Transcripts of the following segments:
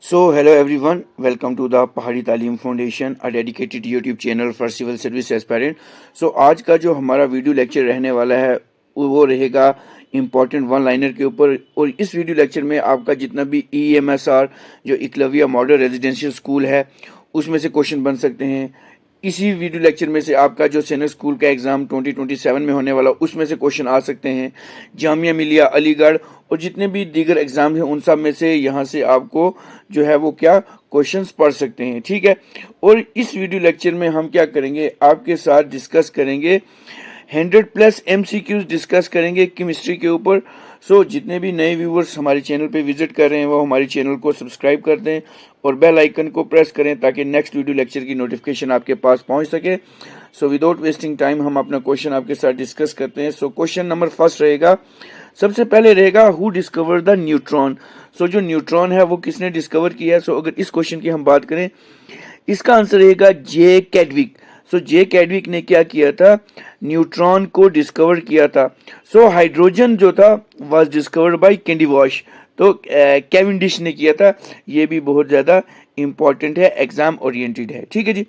So, hello everyone, welcome to the पहाड़ी तालीम foundation, a dedicated YouTube channel for civil service aspirant. So, आज का जो हमारा वीडियो लेक्चर रहने वाला है वो रहेगा इम्पॉर्टेंट वन लाइनर के ऊपर। और इस वीडियो लेक्चर में आपका जितना भी EMSR जो एकलव्य मॉडल रेजिडेंशियल स्कूल है उसमें से क्वेश्चन बन सकते हैं। इसी वीडियो लेक्चर में से आपका जो सीनियर स्कूल का एग्ज़ाम 2027 में होने वाला उसमें से क्वेश्चन आ सकते हैं। जामिया मिलिया अलीगढ़ और जितने भी दीगर एग्ज़ाम हैं उन सब में से यहाँ से आपको जो है वो क्या क्वेश्चंस पढ़ सकते हैं, ठीक है। और इस वीडियो लेक्चर में हम क्या करेंगे, आपके साथ डिस्कस करेंगे 100+ MCQs डिस्कस करेंगे केमिस्ट्री के ऊपर। सो जितने भी नए व्यूवर्स हमारे चैनल पे विजिट कर रहे हैं वो हमारे चैनल को सब्सक्राइब कर दें और बेल आइकन को प्रेस करें ताकि नेक्स्ट वीडियो लेक्चर की नोटिफिकेशन आपके पास पहुंच सके। सो विदाउट वेस्टिंग टाइम हम अपना क्वेश्चन आपके साथ डिस्कस करते हैं। सो क्वेश्चन नंबर फर्स्ट रहेगा, सबसे पहले रहेगा हु डिस्कवर द न्यूट्रॉन। सो जो न्यूट्रॉन है वो किसने डिस्कवर किया है। सो अगर इस क्वेश्चन की हम बात करें इसका आंसर रहेगा जे कैडविक। सो जे कैडविक ने क्या किया था, न्यूट्रॉन को डिस्कवर किया था। सो हाइड्रोजन जो था वाज डिस्कवर्ड बाय कैंडिवॉश, तो कैवेंडिश ने किया था। ये भी बहुत ज़्यादा इंपॉर्टेंट है, एग्जाम ओरिएंटेड है, ठीक है जी।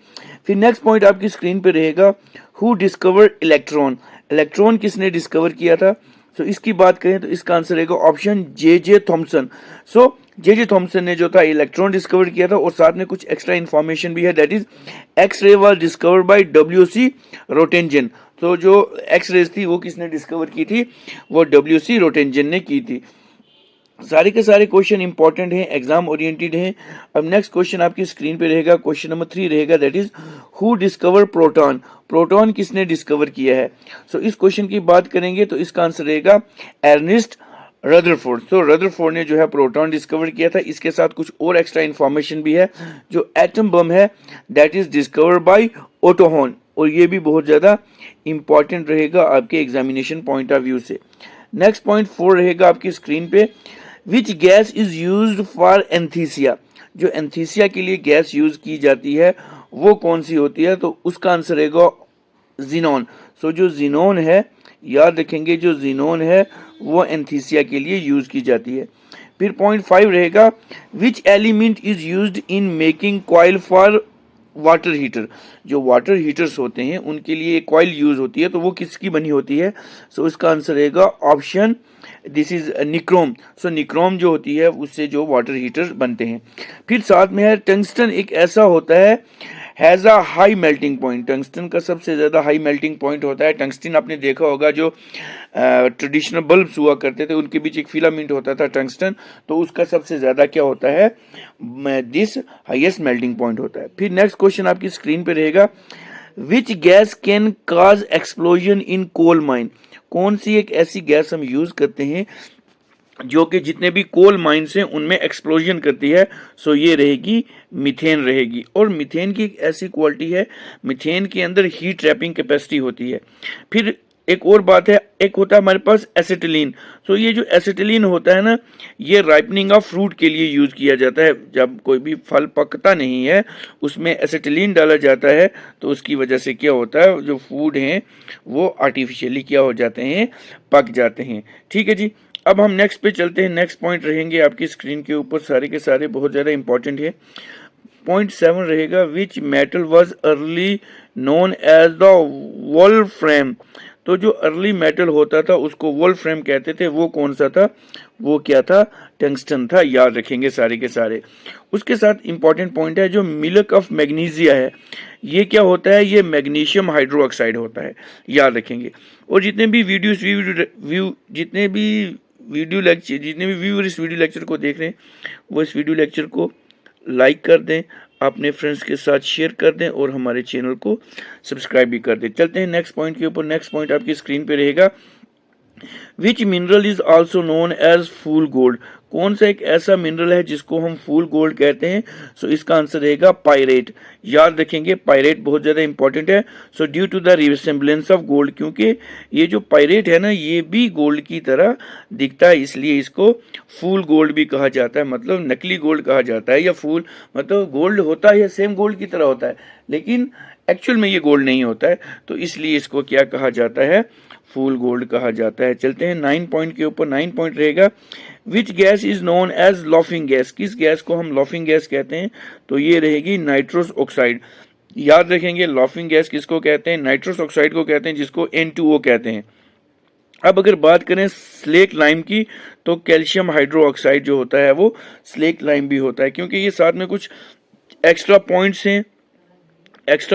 फिर नेक्स्ट पॉइंट आपकी स्क्रीन पे रहेगा हु डिस्कवर इलेक्ट्रॉन। इलेक्ट्रॉन किसने डिस्कवर किया था। सो इसकी बात करें तो इसका आंसर रहेगा ऑप्शन जे थॉमसन। सो जे थॉमसन ने जो था इलेक्ट्रॉन डिस्कवर किया था और साथ में कुछ एक्स्ट्रा इन्फॉर्मेशन भी है, that is X ray was discovered by WC रोटेंजन। तो जो एक्स रेज थी वो किसने डिस्कवर की थी, वो WC रोटेंजन ने की थी। सारे के सारे क्वेश्चन इंपॉर्टेंट हैं, एग्जाम ओरिएंटेड हैं। अब नेक्स्ट क्वेश्चन आपकी स्क्रीन पे रहेगा, क्वेश्चन नंबर 3 रहेगा, that is who discover proton. Proton किसने डिस्कवर किया है। सो इस क्वेश्चन की बात करेंगे तो इसका आंसर रहेगा अर्नेस्ट रदरफोर्ड। तो रदरफोर्ड ने जो है प्रोटॉन डिस्कवर किया था। इसके साथ कुछ और एक्स्ट्रा इन्फॉर्मेशन भी है, जो एटम बम है that is discovered by Otto Hahn, और ये भी बहुत ज़्यादा इंपॉर्टेंट रहेगा आपके एग्जामिनेशन पॉइंट ऑफ व्यू से। नेक्स्ट पॉइंट 4 रहेगा आपकी स्क्रीन पे, which gas is used for anaesthesia. जो एंथीसिया के लिए गैस यूज की जाती है वो कौन सी होती है, तो उसका आंसर रहेगा जीनोन। सो जो जीनोन है, याद रखेंगे जो जीनोन है वो एंथीसिया के लिए यूज की जाती है। फिर पॉइंट 5 रहेगा, which element is used in making coil for water heater. जो वाटर हीटर्स होते हैं उनके लिए कॉइल यूज होती है, तो वो किसकी बनी होती है। सो इसका आंसर रहेगा option this is nichrome. So nichrome जो होती है उससे जो वाटर हीटर बनते हैं। फिर साथ में है टंगस्टन, एक ऐसा होता है has a high melting point. Tungsten का सबसे ज़्यादा हाई मेल्टिंग पॉइंट होता है। टंगस्टन आपने देखा होगा जो ट्रेडिशनल बल्ब्स हुआ करते थे उनके बीच एक फिलामेंट होता था टंगस्टन, तो उसका सबसे ज़्यादा क्या होता है, दिस हाईएस्ट मेल्टिंग पॉइंट होता है। फिर नेक्स्ट क्वेश्चन आपकी स्क्रीन पे रहेगा, which gas can cause explosion in coal mine. कौन सी एक ऐसी गैस हम यूज़ करते हैं जो कि जितने भी कोल माइंस हैं उनमें एक्सप्लोजन करती है। सो ये रहेगी मीथेन रहेगी। और मीथेन की एक ऐसी क्वालिटी है, मीथेन के अंदर हीट ट्रैपिंग कैपेसिटी होती है। फिर एक और बात है, एक होता है हमारे पास एसिटिलीन। सो ये जो एसिटिलीन होता है ना, ये राइपनिंग ऑफ फ्रूट के लिए यूज़ किया जाता है। जब कोई भी फल पकता नहीं है उसमें एसिटिलीन डाला जाता है, तो उसकी वजह से क्या होता है, जो फूड हैं वो आर्टिफिशियली क्या हो जाते हैं, पक जाते हैं, ठीक है जी। अब हम नेक्स्ट पे चलते हैं। नेक्स्ट पॉइंट रहेंगे आपकी स्क्रीन के ऊपर, सारे के सारे बहुत ज़्यादा इंपॉर्टेंट है। पॉइंट 7 रहेगा, which metal was early known as the wolfram. तो जो अर्ली मेटल होता था उसको वोल्फ्रेम कहते थे, वो कौन सा था, वो क्या था, टंगस्टन था। याद रखेंगे सारे के सारे। उसके साथ इंपॉर्टेंट पॉइंट है जो मिल्क ऑफ मैग्नीशिया है, ये क्या होता है, ये मैग्नीशियम हाइड्रोक्साइड होता है, याद रखेंगे। और जितने भी व्यूअर इस वीडियो लेक्चर को देख रहे हैं वो इस वीडियो लेक्चर को लाइक कर दें, अपने फ्रेंड्स के साथ शेयर कर दें और हमारे चैनल को सब्सक्राइब भी कर दें। चलते हैं नेक्स्ट पॉइंट के ऊपर। नेक्स्ट पॉइंट आपकी स्क्रीन पे रहेगा, which mineral is also known as fool gold. कौन सा एक ऐसा मिनरल है जिसको हम फूल गोल्ड कहते हैं। सो इसका आंसर रहेगा पायरेट। याद रखेंगे पायरेट बहुत ज़्यादा इंपॉर्टेंट है। So due to the resemblance of gold, क्योंकि ये जो पायरेट है ना ये भी गोल्ड की तरह दिखता है, इसलिए इसको फूल गोल्ड भी कहा जाता है, मतलब नकली गोल्ड कहा जाता है। या फूल मतलब गोल्ड होता है या सेम गोल्ड की तरह होता है, लेकिन एक्चुअल में ये गोल्ड नहीं होता है, तो इसलिए इसको क्या कहा जाता है, फूल गोल्ड कहा जाता है। चलते हैं 9 पॉइंट के ऊपर। 9 पॉइंट रहेगा which gas is known as laughing gas, किस गैस को हम लॉफिंग गैस कहते हैं, तो ये रहेगी नाइट्रस ऑक्साइड। याद रखेंगे लॉफिंग गैस किसको कहते हैं, नाइट्रस ऑक्साइड को कहते हैं, जिसको N2O कहते हैं। अब अगर बात करें स्लेक लाइम की, तो कैल्शियम हाइड्रो ऑक्साइड जो होता है वो स्लेक लाइम भी होता है, क्योंकि ये साथ में कुछ एक्स्ट्रा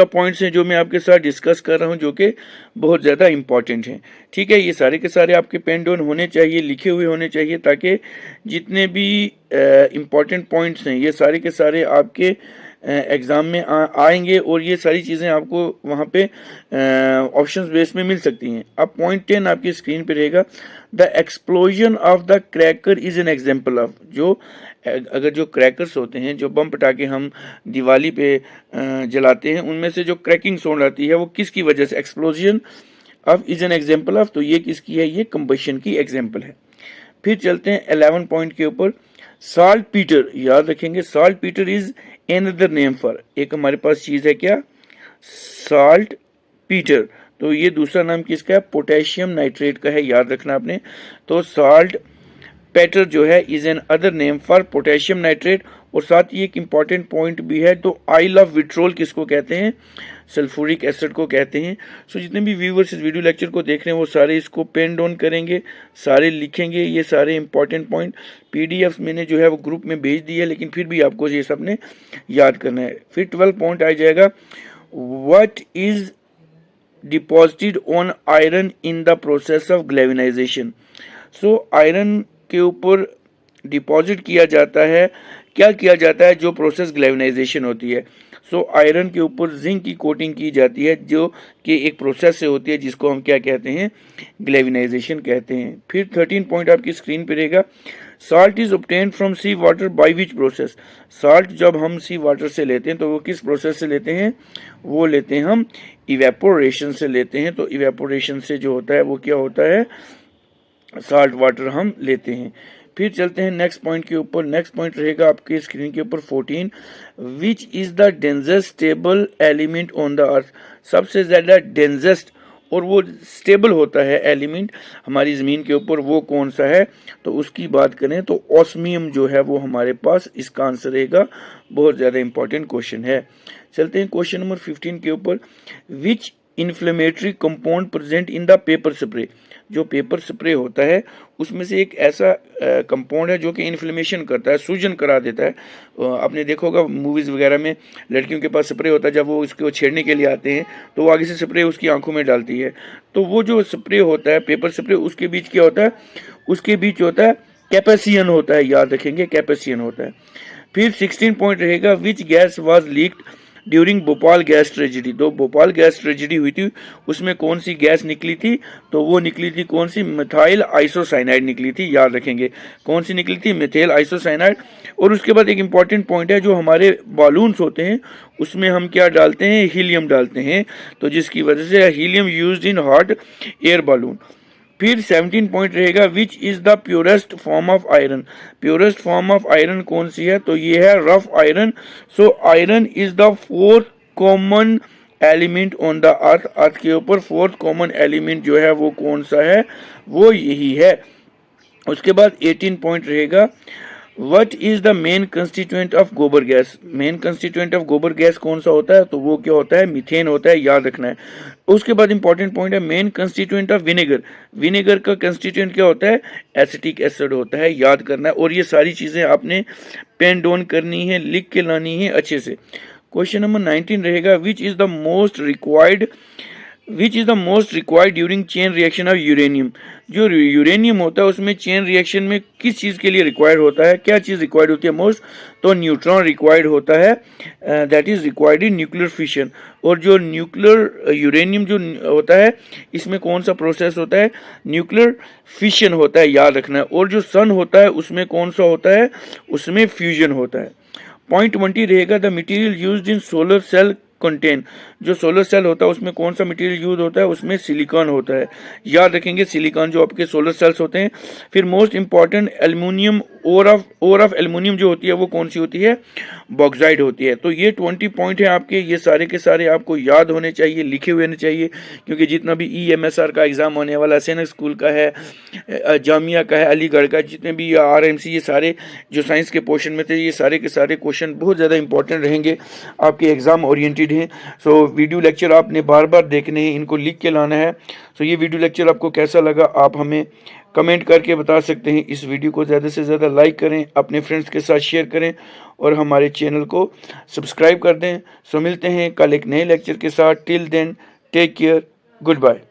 पॉइंट्स हैं जो मैं आपके साथ डिस्कस कर रहा हूं, जो कि बहुत ज़्यादा इंपॉर्टेंट हैं। ठीक है, ये सारे के सारे आपके पेन डाउन होने चाहिए, लिखे हुए होने चाहिए, ताकि जितने भी इंपॉर्टेंट पॉइंट्स हैं ये सारे के सारे आपके एग्ज़ाम में आएंगे, और ये सारी चीज़ें आपको वहाँ पे ऑप्शंस बेस में मिल सकती हैं। अब पॉइंट 10 आपकी स्क्रीन पे रहेगा, the explosion of the cracker is an example of, जो अगर जो क्रैकर्स होते हैं, जो बम पटाखे हम दिवाली पे जलाते हैं, उनमें से जो क्रैकिंग साउंड आती है वो किसकी वजह से, explosion of is an example of, तो ये किसकी है, ये कंबशन की एग्जाम्पल है। फिर चलते हैं 11 पॉइंट के ऊपर। साल्ट पीटर, याद रखेंगे salt Peter is another name for, एक हमारे पास चीज़ है क्या, साल्ट पीटर, तो ये दूसरा नाम किसका है, पोटेशियम नाइट्रेट का है, याद रखना आपने। तो साल्ट पेटर जो है is an other name for potassium nitrate. और साथ ही एक इम्पॉर्टेंट पॉइंट भी है, तो आइल ऑफ विट्रोल किसको कहते हैं, सल्फ्यूरिक एसिड को कहते हैं। सो जितने भी व्यूवर्स इस वीडियो लेक्चर को देख रहे हैं वो सारे इसको पेन डाउन करेंगे, सारे लिखेंगे, ये सारे इंपॉर्टेंट पॉइंट PDF मैंने जो है वो ग्रुप में भेज दी है, लेकिन फिर भी आपको ये सब ने याद करना है। फिर 12 पॉइंट आ जाएगा, what is deposited on iron in the process of galvanisation. So iron के ऊपर डिपॉजिट किया जाता है, क्या किया जाता है, जो प्रोसेस ग्लेविनाइजेशन होती है। सो आयरन के ऊपर जिंक की कोटिंग की जाती है, जो कि एक प्रोसेस से होती है, जिसको हम क्या कहते हैं, ग्लेविनाइजेशन कहते हैं। फिर 13 पॉइंट आपकी स्क्रीन पे रहेगा, salt is obtained from sea water by which process. Salt जब हम सी वाटर से लेते हैं तो वो किस प्रोसेस से लेते हैं, वो लेते हैं हम इवेपोरेशन से लेते हैं। तो इवेपोरेशन से जो होता है वो क्या होता है, साल्ट वाटर हम लेते हैं। फिर चलते हैं नेक्स्ट पॉइंट के ऊपर। नेक्स्ट पॉइंट रहेगा आपके स्क्रीन के ऊपर 14, विच is the densest stable element on the अर्थ। सबसे ज़्यादा डेंसेस्ट और वो स्टेबल होता है एलिमेंट हमारी ज़मीन के ऊपर, वो कौन सा है, तो उसकी बात करें तो ऑस्मियम जो है वो हमारे पास इसका आंसर रहेगा। बहुत ज़्यादा इंपॉर्टेंट क्वेश्चन है। चलते हैं क्वेश्चन नंबर 15 के ऊपर, which inflammatory compound present in the pepper spray. जो पेपर स्प्रे होता है उसमें से एक ऐसा कंपाउंड है जो कि इन्फ्लेमेशन करता है, सूजन करा देता है। आपने देखा होगा मूवीज़ वगैरह में लड़कियों के पास स्प्रे होता है, जब वो इसको छेड़ने के लिए आते हैं तो वो आगे से स्प्रे उसकी आंखों में डालती है। तो वो जो स्प्रे होता है पेपर स्प्रे, उसके बीच क्या होता है, उसके बीच होता है कैपेसियन होता है, याद रखेंगे कैपेसियन होता है। फिर 16 पॉइंट रहेगा, which gas was leaked during Bhopal gas tragedy. तो भोपाल गैस ट्रेजिडी हुई थी, उसमें कौन सी गैस निकली थी, तो वो निकली थी कौन सी, मिथाइल आइसोसाइनाइड निकली थी, याद रखेंगे कौन सी निकली थी, मिथाइल आइसोसाइनाइड। और उसके बाद एक इंपॉर्टेंट पॉइंट है, जो हमारे बालून्स होते हैं उसमें हम क्या डालते हैं, हीलियम डालते हैं, तो जिसकी वजह से helium used in hot air balloon. फिर 17 पॉइंट रहेगा, which is the purest form of iron. Purest form of iron कौन सी है, तो ये है rough iron. So iron is the fourth common element on the earth. Earth के ऊपर फोर्थ कॉमन एलिमेंट जो है वो कौन सा है, वो यही है। उसके बाद 18 पॉइंट रहेगा, what is the main constituent of गोबर गैस। मेन कंस्टिट्यूएंट ऑफ गोबर गैस कौन सा होता है, तो वो क्या होता है, मीथेन होता है, याद रखना है। उसके बाद इंपॉर्टेंट पॉइंट है, main constituent of vinegar. Vinegar का कंस्टिट्यूएंट क्या होता है, एसिटिक एसिड होता है, याद करना है। और ये सारी चीज़ें आपने पेन डाउन करनी है, लिख के लानी है अच्छे से। क्वेश्चन नंबर 19 रहेगा, which is the most required during chain reaction of uranium. जो यूरेनियम होता है उसमें चेन रिएक्शन में किस चीज़ के लिए रिक्वायर्ड होता है, क्या चीज़ रिक्वायर्ड होती है मोस्ट, तो न्यूट्रॉन रिक्वायर्ड होता है, that is required in nuclear fission. और जो न्यूक्लियर यूरेनियम जो होता है इसमें कौन सा प्रोसेस होता है, न्यूक्लियर फिशन होता है, याद रखना है। और जो सन होता है उसमें कौन सा होता है, उसमें फ्यूजन होता है। पॉइंट 20 रहेगा, the material used in solar cell contain. जो सोलर सेल होता है उसमें कौन सा मटेरियल यूज होता है, उसमें सिलिकॉन होता है, याद रखेंगे सिलिकॉन जो आपके सोलर सेल्स होते हैं। फिर most important aluminium, ore of aluminium जो होती है वो कौन सी होती है, बॉक्साइड होती है। तो ये 20 पॉइंट है आपके, ये सारे के सारे आपको याद होने चाहिए, लिखे हुए होने चाहिए, क्योंकि जितना भी EMSR का एग्जाम होने वाला है, सैनिक स्कूल का है, जामिया का है, अलीगढ़ का, जितने भी RMC, ये सारे जो साइंस के पोर्शन में थे, ये सारे के सारे क्वेश्चन बहुत ज़्यादा इंपॉर्टेंट रहेंगे, आपके एग्जाम ओरिएंटेड हैं। सो वीडियो लेक्चर आपने बार बार देखने हैं, इनको लिख के लाना है। सो ये वीडियो लेक्चर आपको कैसा लगा आप हमें कमेंट करके बता सकते हैं। इस वीडियो को ज़्यादा से ज़्यादा लाइक करें, अपने फ्रेंड्स के साथ शेयर करें और हमारे चैनल को सब्सक्राइब कर दें। सो मिलते हैं कल एक नए लेक्चर के साथ। Till then take care, good bye.